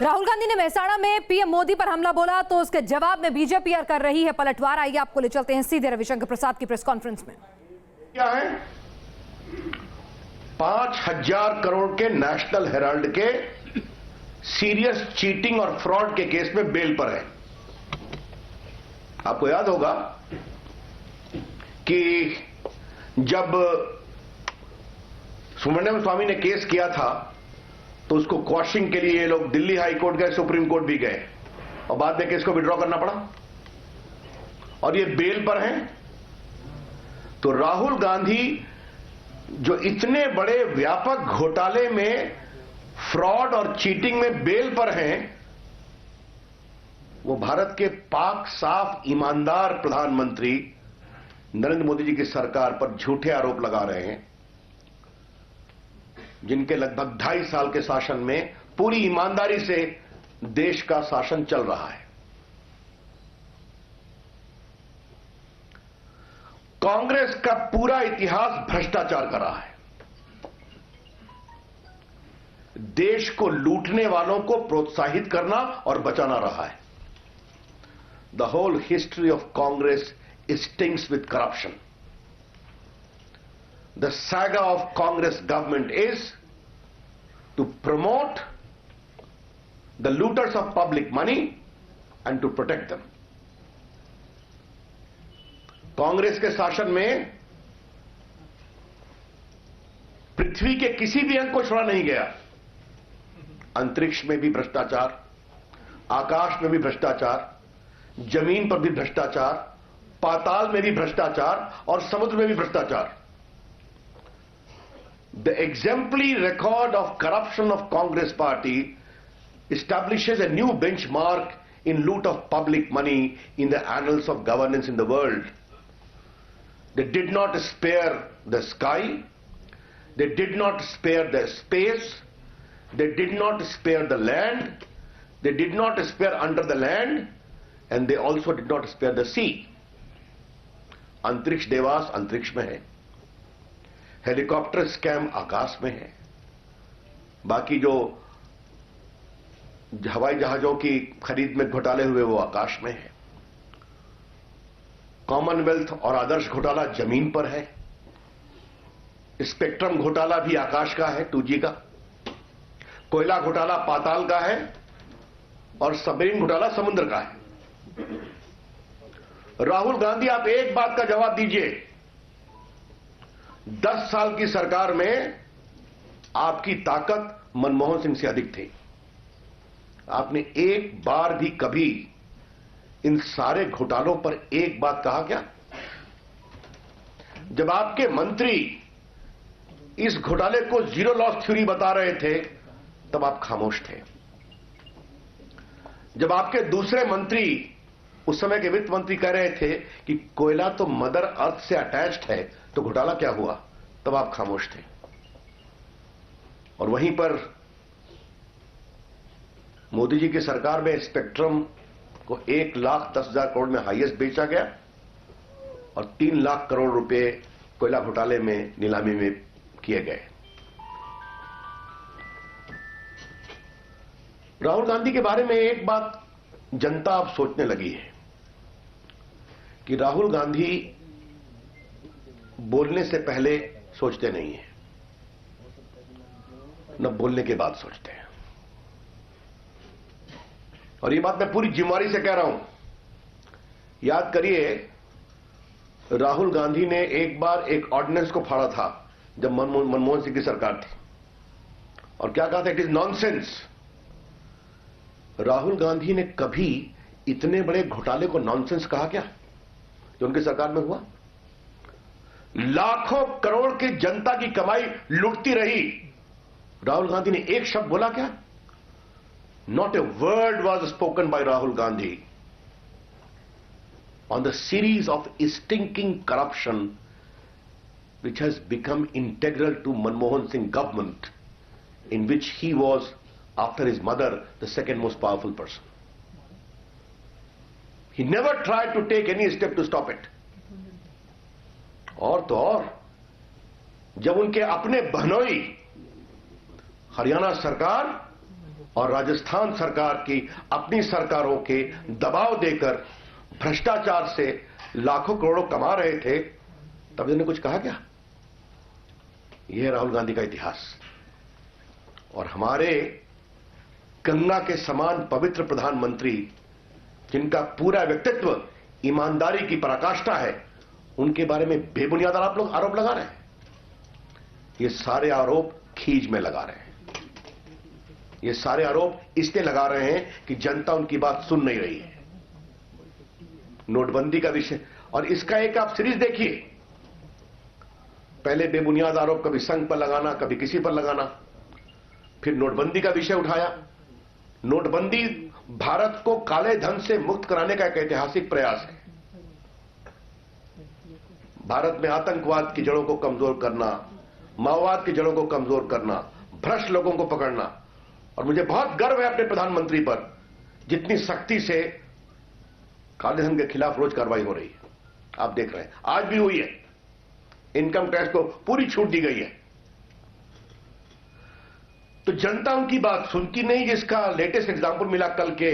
राहुल गांधी ने मेहसाणा में पीएम मोदी पर हमला बोला तो उसके जवाब में बीजेपी कर रही है पलटवार। आइए आपको ले चलते हैं सीधे रविशंकर प्रसाद की प्रेस कॉन्फ्रेंस में। क्या है 5,000 करोड़ के नेशनल हेराल्ड के सीरियस चीटिंग और फ्रॉड के केस में बेल पर है। आपको याद होगा कि जब सुब्रमण्यम स्वामी ने केस किया था तो उसको क्वॉशिंग के लिए ये लोग दिल्ली हाई कोर्ट गए, सुप्रीम कोर्ट भी गए और बाद में केस को विड्रॉ करना पड़ा और ये बेल पर हैं। तो राहुल गांधी जो इतने बड़े व्यापक घोटाले में फ्रॉड और चीटिंग में बेल पर हैं, वो भारत के पाक साफ ईमानदार प्रधानमंत्री नरेंद्र मोदी जी की सरकार पर झूठे आरोप लगा रहे हैं, जिनके लगभग 2.5 साल के शासन में पूरी ईमानदारी से देश का शासन चल रहा है। कांग्रेस का पूरा इतिहास भ्रष्टाचार का रहा है। देश को लूटने वालों को प्रोत्साहित करना और बचाना रहा है। The whole history of Congress stinks with corruption. The saga of Congress government is to promote the looters of public money and to protect them. Congress के शासन में पृथ्वी के किसी भी अंग को छोड़ा नहीं गया। अंतरिक्ष में भी भ्रष्टाचार, आकाश में भी भ्रष्टाचार, जमीन पर भी भ्रष्टाचार, पाताल में भी भ्रष्टाचार और समुद्र में भी भ्रष्टाचार। The exemplary record of corruption of Congress party establishes a new benchmark in loot of public money in the annals of governance in the world. They did not spare the sky, they did not spare the space, they did not spare the land, they did not spare under the land, and they also did not spare the sea. अंतरिक्ष देवास अंतरिक्ष में है, helicopter scam आकाश में है, बाकी जो हवाई जहाजों की खरीद में घोटाले हुए वो आकाश में है, कॉमनवेल्थ और आदर्श घोटाला जमीन पर है, स्पेक्ट्रम घोटाला भी आकाश का है 2G का, कोयला घोटाला पाताल का है और सबमरीन घोटाला समुद्र का है। राहुल गांधी, आप एक बात का जवाब दीजिए, 10 साल की सरकार में आपकी ताकत मनमोहन सिंह से अधिक थी। आपने एक बार भी कभी इन सारे घोटालों पर एक बात कहा क्या? जब आपके मंत्री इस घोटाले को जीरो लॉस थ्योरी बता रहे थे तब आप खामोश थे। जब आपके दूसरे मंत्री, उस समय के वित्त मंत्री, कह रहे थे कि कोयला तो मदर अर्थ से अटैच्ड है तो घोटाला क्या हुआ, तब आप खामोश थे। और वहीं पर मोदी जी की सरकार में स्पेक्ट्रम को 1,10,000 करोड़ में हाईएस्ट बेचा गया और 3 लाख करोड़ रुपए कोयला घोटाले में नीलामी में किए गए। राहुल गांधी के बारे में एक बात जनता अब सोचने लगी है कि राहुल गांधी बोलने से पहले सोचते नहीं है, न बोलने के बाद सोचते हैं। और ये बात मैं पूरी जिम्मेदारी से कह रहा हूं। याद करिए, राहुल गांधी ने एक बार एक ऑर्डिनेंस को फाड़ा था जब मनमोहन सिंह की सरकार थी, और क्या कहा था? It is nonsense. Rahul Gandhi ने कभी इतने बड़े घोटाले को नॉनसेंस कहा क्या जो उनकी सरकार में हुआ? लाखों करोड़ की जनता की कमाई लुटती रही, राहुल गांधी ने एक शब्द बोला क्या? Not a word was spoken by Rahul Gandhi on the series of stinking corruption which has become integral to Manmohan Singh government, in which he was, after his mother, the second most powerful person. He never tried to take any step to stop it. और तो और, जब उनके अपने बहनोई हरियाणा सरकार और राजस्थान सरकार की अपनी सरकारों के दबाव देकर भ्रष्टाचार से लाखों करोड़ों कमा रहे थे, तब इन्होंने कुछ कहा क्या? यह है राहुल गांधी का इतिहास। और हमारे गंगा के समान पवित्र प्रधानमंत्री, जिनका पूरा व्यक्तित्व ईमानदारी की पराकाष्ठा है, उनके बारे में बेबुनियाद आरोप लगा रहे हैं। ये सारे आरोप खींच में लगा रहे हैं। ये सारे आरोप इसलिए लगा रहे हैं कि जनता उनकी बात सुन नहीं रही है। नोटबंदी का विषय, और इसका एक आप सीरीज देखिए। पहले बेबुनियाद आरोप कभी संघ पर लगाना, कभी किसी पर लगाना, फिर नोटबंदी का विषय उठाया। नोटबंदी भारत को काले धन से मुक्त कराने का एक ऐतिहासिक प्रयास है। भारत में आतंकवाद की जड़ों को कमजोर करना, माओवाद की जड़ों को कमजोर करना, भ्रष्ट लोगों को पकड़ना। और मुझे बहुत गर्व है अपने प्रधानमंत्री पर, जितनी सख्ती से काले धन के खिलाफ रोज कार्रवाई हो रही है। आप देख रहे हैं, आज भी हुई है। इनकम टैक्स को पूरी छूट दी गई है। तो जनता उनकी बात सुनती नहीं, जिसका लेटेस्ट एग्जांपल मिला कल के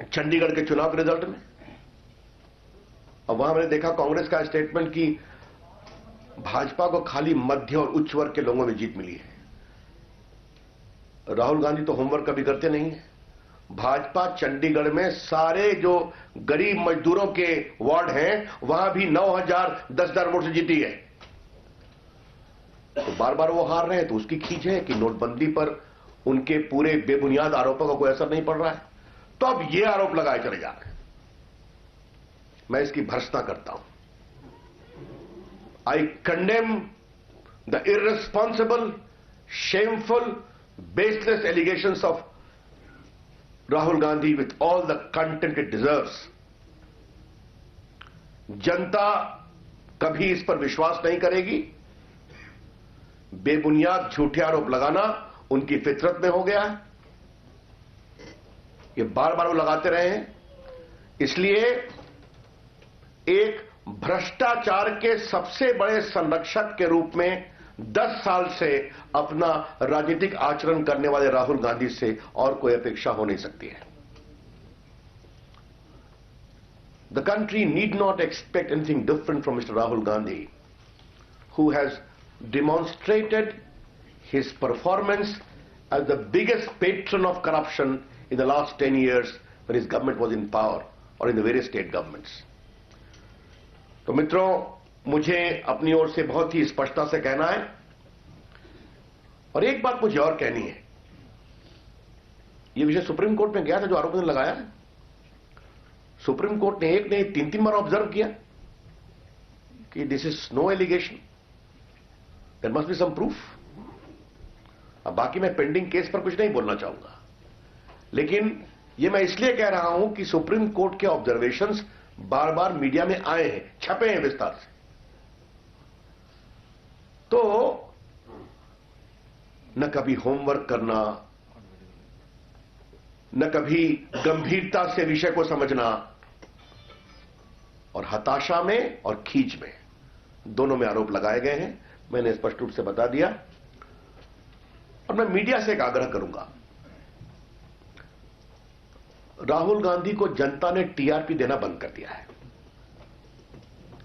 चंडीगढ़ के चुनाव के रिजल्ट में। और वहां मैंने देखा कांग्रेस का स्टेटमेंट कि भाजपा को खाली मध्य और उच्च वर्ग के लोगों में जीत मिली है। राहुल गांधी तो होमवर्क कभी करते नहीं है। भाजपा चंडीगढ़ में सारे जो गरीब मजदूरों के वार्ड हैं, वहां भी 9,000 10,000 वोट से जीती है। तो बार बार वो हार रहे हैं, तो उसकी खींच है कि नोटबंदी पर उनके पूरे बेबुनियाद आरोपों का कोई असर नहीं पड़ रहा है। तो अब ये आरोप लगाए चले जा रहे हैं। मैं इसकी भर्त्सना करता हूं। I condemn the irresponsible, shameful, baseless allegations of Rahul Gandhi with all the content it deserves. जनता कभी इस पर विश्वास नहीं करेगी। बेबुनियाद झूठे आरोप लगाना उनकी फितरत में हो गया है। ये बार बार वो लगाते रहे हैं। इसलिए एक भ्रष्टाचार के सबसे बड़े संरक्षक के रूप में 10 साल से अपना राजनीतिक आचरण करने वाले राहुल गांधी से और कोई अपेक्षा हो नहीं सकती है। The country need not expect anything different from Mr. Rahul Gandhi, who has demonstrated his performance as the biggest patron of corruption in the last 10 years when his government was in power or in the various state governments. तो मित्रों, मुझे अपनी ओर से बहुत ही स्पष्टता से कहना है, और एक बात मुझे और कहनी है। यह विषय सुप्रीम कोर्ट में गया था, जो आरोप ने लगाया है। सुप्रीम कोर्ट ने एक नहीं 3-3 बार ऑब्जर्व किया कि this is no allegation, there must be some proof. अब बाकी मैं पेंडिंग केस पर कुछ नहीं बोलना चाहूंगा, लेकिन यह मैं इसलिए कह रहा हूं कि सुप्रीम कोर्ट के ऑब्जर्वेशंस बार बार मीडिया में आए हैं, छपे हैं विस्तार से। तो न कभी होमवर्क करना, न कभी गंभीरता से विषय को समझना, और हताशा में और खींच में दोनों में आरोप लगाए गए हैं। मैंने स्पष्ट रूप से बता दिया। और मैं मीडिया से एक आग्रह करूंगा, राहुल गांधी को जनता ने टीआरपी देना बंद कर दिया है।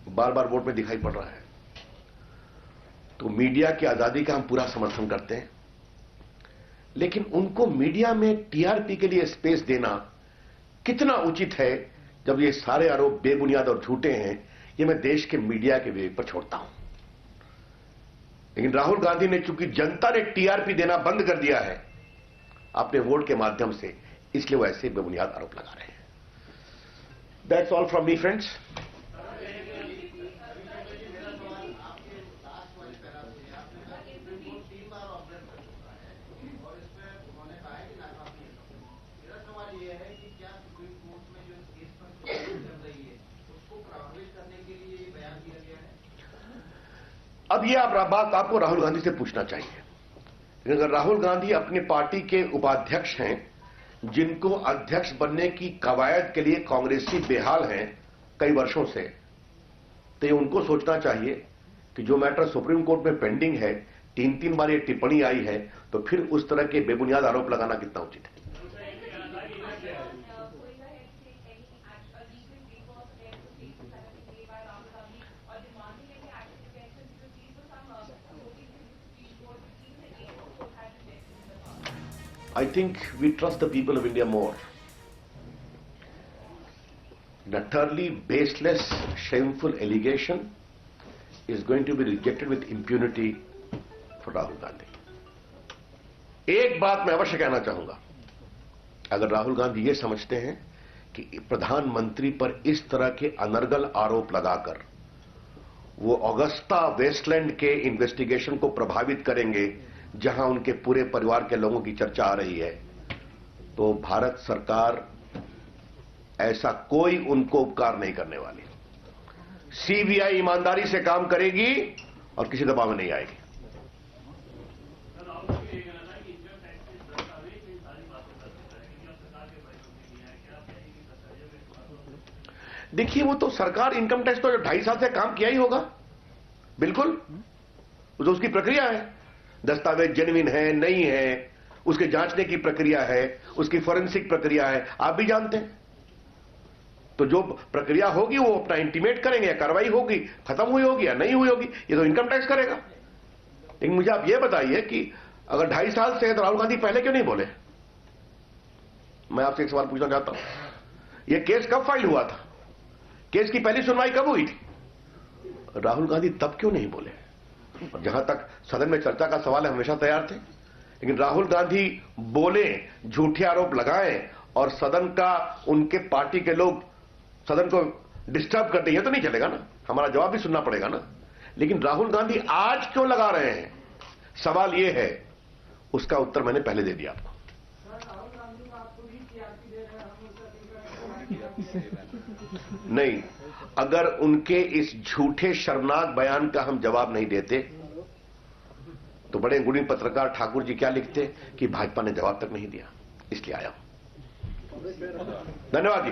बार बार वोट में दिखाई पड़ रहा है। तो मीडिया की आजादी का हम पूरा समर्थन करते हैं, लेकिन उनको मीडिया में टीआरपी के लिए स्पेस देना कितना उचित है, जब ये सारे आरोप बेबुनियाद और झूठे हैं, ये मैं देश के मीडिया के विवेक पर छोड़ता हूं। लेकिन राहुल गांधी ने, चूंकि जनता ने टीआरपी देना बंद कर दिया है अपने वोट के माध्यम से, इसलिए वो ऐसे बेबुनियाद आरोप लगा रहे हैं। That's all from me friends. अब ये बात आपको राहुल गांधी से पूछना चाहिए। लेकिन अगर राहुल गांधी अपनी पार्टी के उपाध्यक्ष हैं, जिनको अध्यक्ष बनने की कवायद के लिए कांग्रेसी बेहाल हैं कई वर्षों से, तो ये उनको सोचना चाहिए कि जो मैटर सुप्रीम कोर्ट में पेंडिंग है, 3 बार ये टिप्पणी आई है, तो फिर उस तरह के बेबुनियाद आरोप लगाना कितना उचित है? I think we trust the people of India more. An utterly baseless, shameful allegation is going to be rejected with impunity for Rahul Gandhi. एक बात मैं अवश्य कहना चाहूंगा, अगर राहुल गांधी ये समझते हैं कि प्रधानमंत्री पर इस तरह के अनर्गल आरोप लगाकर वो ऑगस्टा वेस्टलैंड के इन्वेस्टिगेशन को प्रभावित करेंगे, जहां उनके पूरे परिवार के लोगों की चर्चा आ रही है, तो भारत सरकार ऐसा कोई उनको उपकार नहीं करने वाली। सीबीआई ईमानदारी से काम करेगी और किसी दबाव में नहीं आएगी। देखिए, वो तो सरकार इनकम टैक्स तो 2.5 साल से काम किया ही होगा, बिल्कुल, तो उसकी प्रक्रिया है, दस्तावेज जेन्युइन है नहीं है, उसके जांचने की प्रक्रिया है, उसकी फोरेंसिक प्रक्रिया है, आप भी जानते हैं। तो जो प्रक्रिया होगी वो अपना इंटीमेट करेंगे, या कार्रवाई होगी, खत्म हुई होगी या नहीं हुई होगी, ये तो इनकम टैक्स करेगा। लेकिन मुझे आप ये बताइए कि अगर 2.5 साल से है तो राहुल गांधी पहले क्यों नहीं बोले? मैं आपसे एक सवाल पूछना चाहता हूं, यह केस कब फाइल हुआ था? केस की पहली सुनवाई कब हुई थी? राहुल गांधी तब क्यों नहीं बोले? जहां तक सदन में चर्चा का सवाल है, हमेशा तैयार थे, लेकिन राहुल गांधी बोले, झूठे आरोप लगाए और सदन का, उनके पार्टी के लोग सदन को डिस्टर्ब करते हैं, तो नहीं चलेगा ना, हमारा जवाब भी सुनना पड़ेगा ना। लेकिन राहुल गांधी आज क्यों लगा रहे हैं, सवाल यह है, उसका उत्तर मैंने पहले दे दिया आपको। नहीं, अगर उनके इस झूठे शर्मनाक बयान का हम जवाब नहीं देते तो बड़े गुणी पत्रकार ठाकुर जी क्या लिखते कि भाजपा ने जवाब तक नहीं दिया, इसलिए आया हूं। धन्यवाद जी।